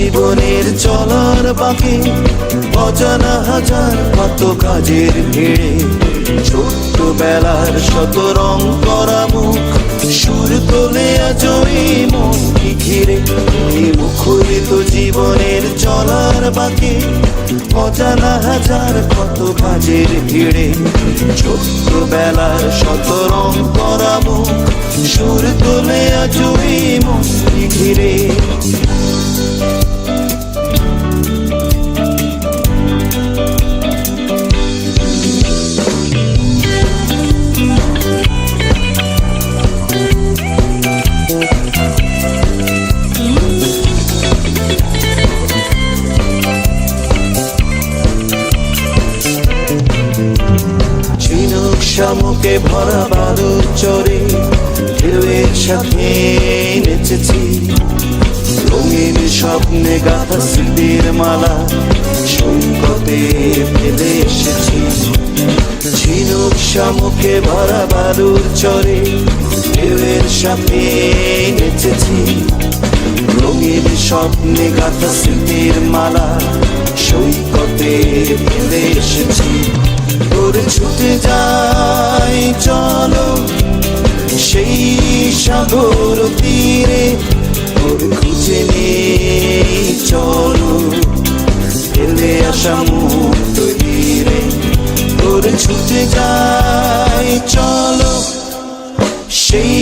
জীবনের চলার বাঁকে অজানা হাজার কত কাজের ভিড়ে ছোট্টবেলার শত রং করা মুখ সুর তোলে আজ এই মনকে ঘিরে। এই মুখরিত জীবনের চলার বাঁকে অজানা হাজার কত কাজের ভিড়ে ছোট্টবেলার শত রং করা মুখ সুর তোলে আজ এই মনকে ঘিরে। শামুকে ভরা বালুর চরে ঢেউয়ের সাথে নেচেছি, রঙিন স্বপ্নে গাঁথা স্মৃতির মালা সৈকতে ফেলে এসেছি। ঝিনুক শামুকে ভরা বালুর চরে ঢেউয়ের সাথে নেচেছি, রঙিন স্বপ্নে গাঁথা স্মৃতির মালা সৈকতে ফেলে এসেছি। ওরে ছুটে যাই চলো সেই সাগর তীরে, ওরে খুঁজে নেই চলো ফেলে আসা মুক্ত তীরে। ওরে ছুটে যাই চলো সেই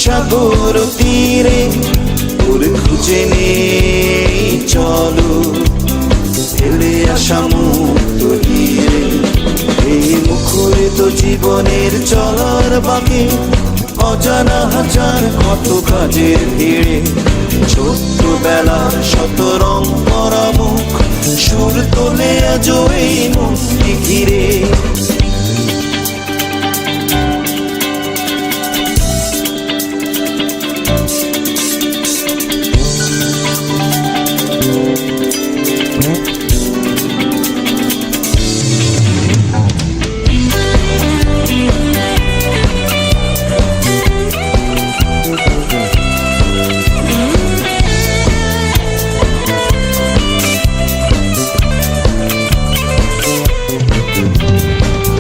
সাগর তীরে, ওরে খুঁজে নেই চলো ফেলে আসা মুক্ত তীরে। এই মুখরিত জীবনের চলার বাঁকে অজানা হাজার কত কাজের ভিড়ে ছোট্টবেলার শত রং করা মুখ সুর তোলে আজ এই মনকে ঘিরে।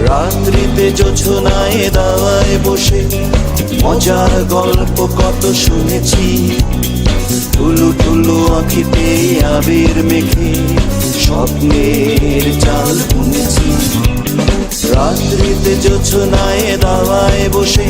রাত্রিতে জোছনায় দাওয়ায় বসে মজার গল্প কত শুনেছি, টুলু টুলু আঁখিতে আবির মেখে স্বপ্নের জাল বুনেছি। রাত্রিতে জোছনায় দাওয়ায় বসে